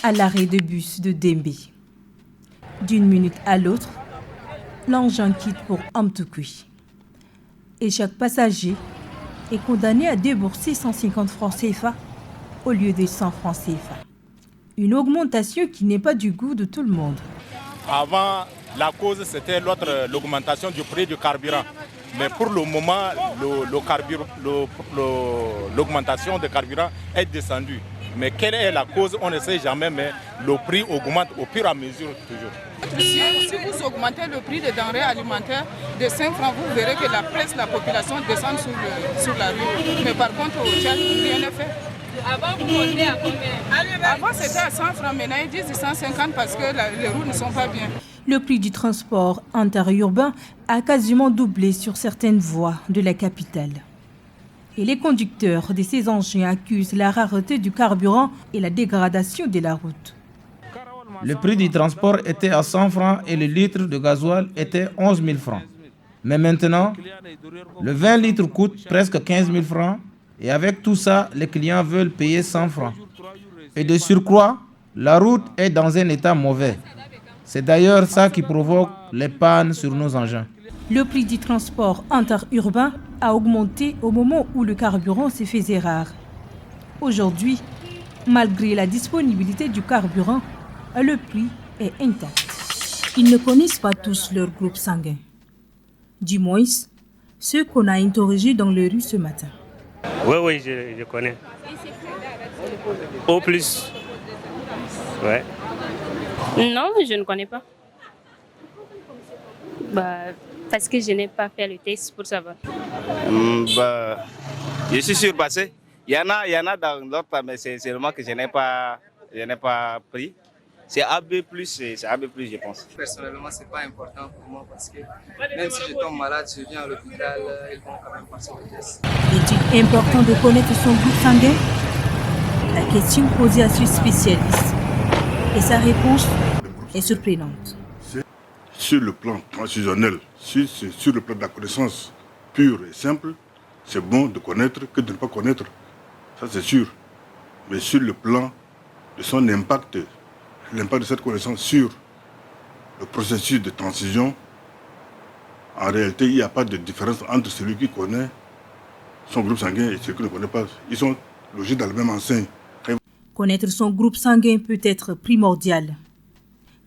à l'arrêt de bus de Dembe. D'une minute à l'autre, l'engin quitte pour Amtoukui. Et chaque passager est condamné à débourser 150 francs CFA au lieu de 100 francs CFA. Une augmentation qui n'est pas du goût de tout le monde. Avant, la cause, c'était l'augmentation du prix du carburant. Mais pour le moment, l'augmentation du carburant est descendue. Mais quelle est la cause, on ne sait jamais, mais le prix augmente au fur et à mesure toujours. Si vous augmentez le prix des denrées alimentaires de 5 francs, vous verrez que la population descend sur la rue. Mais par contre, au Tchad, rien n'est fait. Avant, vous montez à combien? Avant, c'était à 100 francs, maintenant ils disent 150 parce que les routes ne sont pas bien. Le prix du transport interurbain a quasiment doublé sur certaines voies de la capitale. Et les conducteurs de ces engins accusent la rareté du carburant et la dégradation de la route. Le prix du transport était à 100 francs et le litre de gasoil était 11 000 francs. Mais maintenant, le 20 litres coûte presque 15 000 francs et avec tout ça, les clients veulent payer 100 francs. Et de surcroît, la route est dans un état mauvais. C'est d'ailleurs ça qui provoque les pannes sur nos engins. Le prix du transport interurbain a augmenté au moment où le carburant se faisait rare. Aujourd'hui, malgré la disponibilité du carburant, le prix est intact. Ils ne connaissent pas tous leur groupe sanguin. Du moins, ceux qu'on a interrogés dans les rues ce matin. Oui, je connais. Au plus. Ouais. Non, je ne connais pas. Parce que je n'ai pas fait le test pour savoir. Je suis surpassé. Il y en a dans l'autre, mais c'est seulement que je n'ai pas pris. C'est AB+, c'est AB+, je pense. Personnellement, c'est pas important pour moi parce que même si je tombe malade, je viens à l'hôpital, ils vont quand même passer le test. Est-il important de connaître son groupe sanguin? La question posée à ce spécialiste. Et sa réponse est surprenante. Sur le plan transfusionnel, sur le plan de la connaissance pure et simple, c'est bon de connaître que de ne pas connaître. Ça, c'est sûr. Mais sur le plan de son impact, l'impact de cette connaissance sur le processus de transition, en réalité, il n'y a pas de différence entre celui qui connaît son groupe sanguin et celui qui ne connaît pas. Ils sont logés dans le même enseigne. Connaître son groupe sanguin peut être primordial.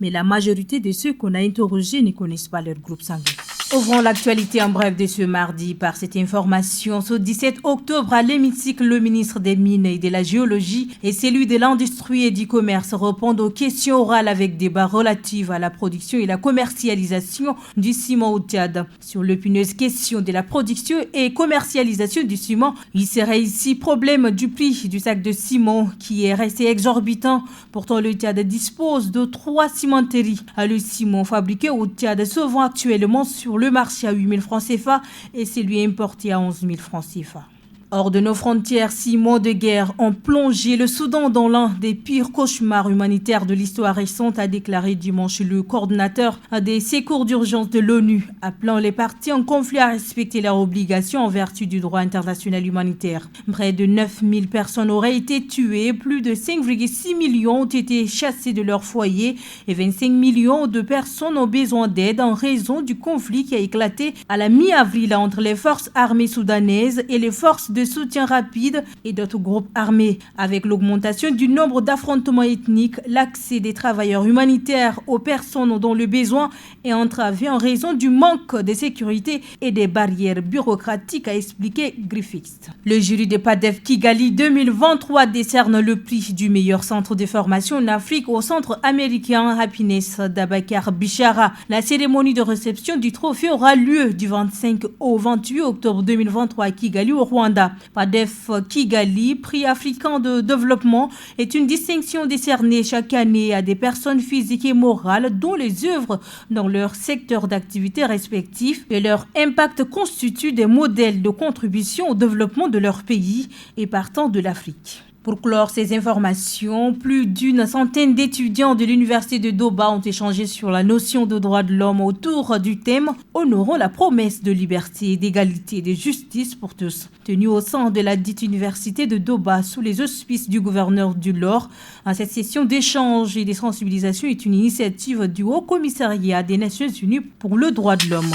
Mais la majorité de ceux qu'on a interrogés ne connaissent pas leur groupe sanguin. Ouvrons l'actualité en bref de ce mardi par cette information. Ce 17 octobre, à l'hémicycle, le ministre des Mines et de la Géologie et celui de l'Industrie et du Commerce répondent aux questions orales avec débat relatifs à la production et la commercialisation du ciment au Tchad. Sur l'épineuse question de la production et commercialisation du ciment, il serait ici problème du prix du sac de ciment qui est resté exorbitant. Pourtant, le Tchad dispose de 3 cimenteries. Le ciment fabriqué au Tchad se vend actuellement sur le marché à 8 000 francs CFA et celui importé à 11 000 francs CFA. Hors de nos frontières, 6 mois de guerre ont plongé le Soudan dans l'un des pires cauchemars humanitaires de l'histoire récente, a déclaré dimanche le coordinateur des secours d'urgence de l'ONU, appelant les parties en conflit à respecter leurs obligations en vertu du droit international humanitaire. Près de 9 000 personnes auraient été tuées, plus de 5,6 millions ont été chassés de leur foyer et 25 millions de personnes ont besoin d'aide en raison du conflit qui a éclaté à la mi-avril entre les forces armées soudanaises et les forces de soutien rapide et d'autres groupes armés. Avec l'augmentation du nombre d'affrontements ethniques, l'accès des travailleurs humanitaires aux personnes dont le besoin est entravé en raison du manque de sécurité et des barrières bureaucratiques, a expliqué Griffiths. Le jury de PADEF Kigali 2023 décerne le prix du meilleur centre de formation en Afrique au centre américain Happiness d'Abakar Bichara. La cérémonie de réception du trophée aura lieu du 25 au 28 octobre 2023 à Kigali au Rwanda. PADEF Kigali, prix africain de développement, est une distinction décernée chaque année à des personnes physiques et morales dont les œuvres dans leur secteur d'activité respectif et leur impact constituent des modèles de contribution au développement de leur pays et partant de l'Afrique. Pour clore ces informations, plus d'une centaine d'étudiants de l'université de Doba ont échangé sur la notion de droits de l'homme autour du thème « Honorons la promesse de liberté, d'égalité et de justice pour tous ». Tenu au sein de la dite université de Doba sous les auspices du gouverneur du Lor, cette session d'échange et de sensibilisation est une initiative du Haut Commissariat des Nations Unies pour le droit de l'homme.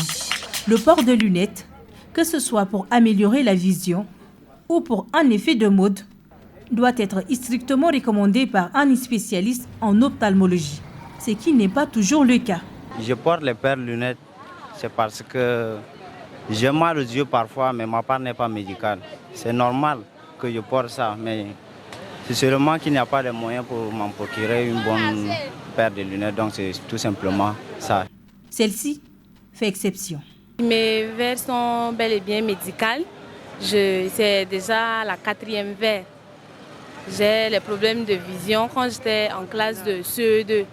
Le port de lunettes, que ce soit pour améliorer la vision ou pour un effet de mode, doit être strictement recommandé par un spécialiste en ophtalmologie, ce qui n'est pas toujours le cas. Je porte les paires de lunettes, c'est parce que j'ai mal aux yeux parfois, mais ma part n'est pas médicale. C'est normal que je porte ça, mais c'est seulement qu'il n'y a pas de moyens pour m'en procurer une bonne paire de lunettes, donc c'est tout simplement ça. Celle-ci fait exception. Mes verres sont bel et bien médicales. C'est déjà la 4e verre. J'ai les problèmes de vision quand j'étais en classe de CE2.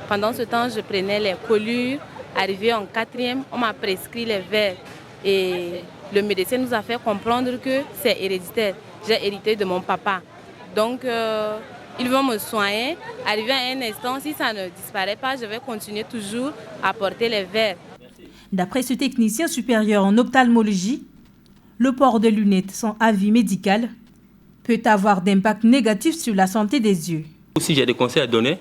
Pendant ce temps, je prenais les colures. Arrivé en 4e, on m'a prescrit les verres. Et le médecin nous a fait comprendre que c'est héréditaire. J'ai hérité de mon papa. Donc, ils vont me soigner. Arrivé à un instant, si ça ne disparaît pas, je vais continuer toujours à porter les verres. D'après ce technicien supérieur en ophtalmologie, le port de lunettes sans avis médical peut avoir d'impact négatif sur la santé des yeux. Si j'ai des conseils à donner,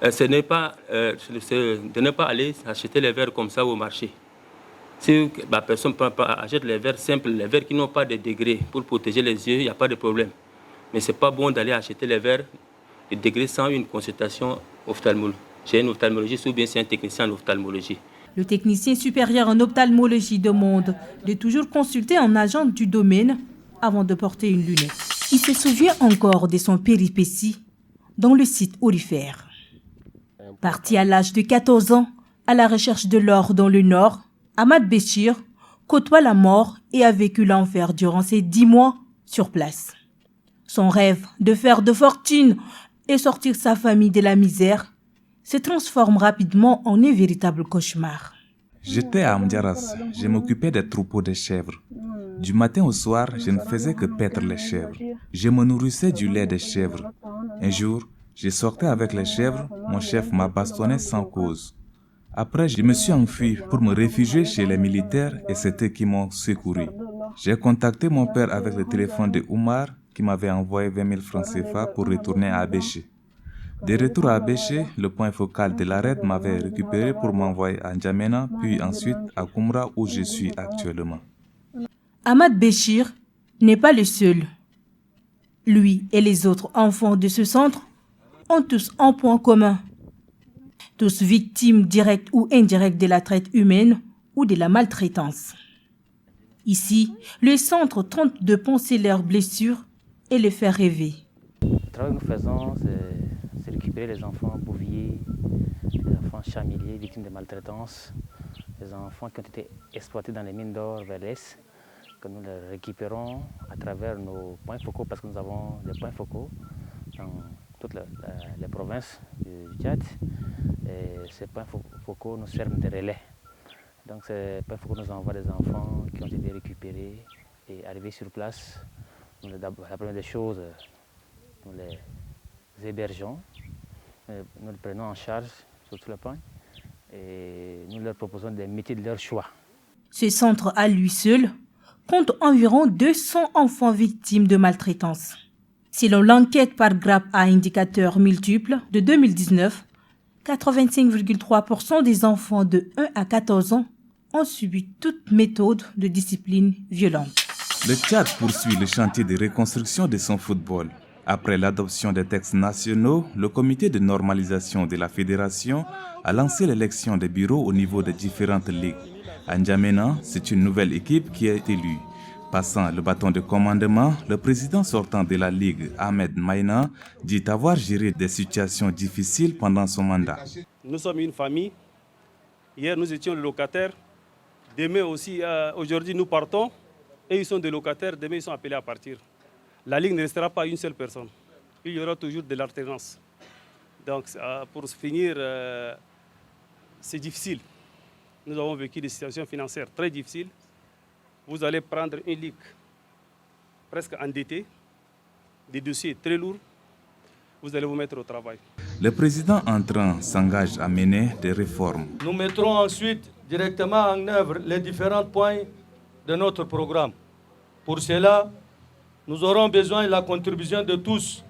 ce n'est pas de ne pas aller acheter les verres comme ça au marché. Si la personne achète les verres simples, les verres qui n'ont pas de degrés pour protéger les yeux, il n'y a pas de problème. Mais ce n'est pas bon d'aller acheter les verres de degrés sans une consultation ophtalmologique. Chez un ophtalmologiste ou bien c'est un technicien en ophtalmologie. Le technicien supérieur en ophtalmologie demande de toujours consulter un agent du domaine avant de porter une lunette. Il se souvient encore de son péripétie dans le site aurifère. Parti à l'âge de 14 ans à la recherche de l'or dans le Nord, Ahmad Béchir côtoie la mort et a vécu l'enfer durant ses 10 mois sur place. Son rêve de faire de fortune et sortir sa famille de la misère se transforme rapidement en un véritable cauchemar. J'étais à Amdiaras, je m'occupais des troupeaux de chèvres. Du matin au soir, je ne faisais que paître les chèvres. Je me nourrissais du lait des chèvres. Un jour, je sortais avec les chèvres, mon chef m'a bastonné sans cause. Après, je me suis enfui pour me réfugier chez les militaires et c'est eux qui m'ont secouru. J'ai contacté mon père avec le téléphone de Oumar qui m'avait envoyé 20 000 francs CFA pour retourner à Abéché. De retour à Abéché, le point focal de l'arrêt m'avait récupéré pour m'envoyer à N'Djamena, puis ensuite à Koumra où je suis actuellement. Ahmad Béchir n'est pas le seul. Lui et les autres enfants de ce centre ont tous un point commun. Tous victimes directes ou indirectes de la traite humaine ou de la maltraitance. Ici, le centre tente de penser leurs blessures et les faire rêver. Le travail que nous faisons, c'est récupérer les enfants bouviers, les enfants chamiliers, victimes de maltraitance, les enfants qui ont été exploités dans les mines d'or vers l'Est, que nous les récupérons à travers nos points focaux, parce que nous avons des points focaux dans toutes les provinces du Tchad. Et ces points focaux nous servent de relais. Donc ces points focaux nous envoient des enfants qui ont été récupérés et arrivés sur place. La première des choses, nous les hébergeons, nous les prenons en charge sur tout le point et nous leur proposons des métiers de leur choix. Ce centre à lui seul compte environ 200 enfants victimes de maltraitance. Selon l'enquête par grappe à indicateurs multiples de 2019, 85,3% des enfants de 1 à 14 ans ont subi toute méthode de discipline violente. Le Tchad poursuit le chantier de reconstruction de son football. Après l'adoption des textes nationaux, le comité de normalisation de la fédération a lancé l'élection des bureaux au niveau des différentes ligues. À N'Djamena, c'est une nouvelle équipe qui est élue. Passant le bâton de commandement, le président sortant de la Ligue, Ahmed Maïna, dit avoir géré des situations difficiles pendant son mandat. Nous sommes une famille. Hier, nous étions les locataires. Demain aussi, aujourd'hui, nous partons. Et ils sont des locataires. Demain, ils sont appelés à partir. La Ligue ne restera pas une seule personne. Il y aura toujours de l'alternance. Donc, pour finir, c'est difficile. Nous avons vécu des situations financières très difficiles. Vous allez prendre une ligue presque endettée. des dossiers très lourds, vous allez vous mettre au travail. Le président entrant s'engage à mener des réformes. Nous mettrons ensuite directement en œuvre les différents points de notre programme. Pour cela, nous aurons besoin de la contribution de tous.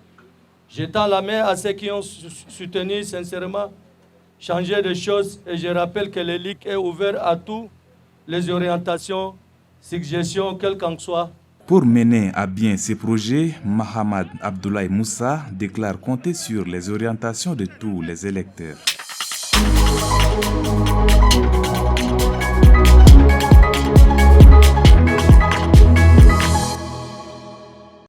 J'étends la main à ceux qui ont soutenu sincèrement changer les choses et je rappelle que le LIC est ouvert à toutes les orientations, suggestions, quelles qu'en soient. Pour mener à bien ces projets, Mahamad Abdoulaye Moussa déclare compter sur les orientations de tous les électeurs.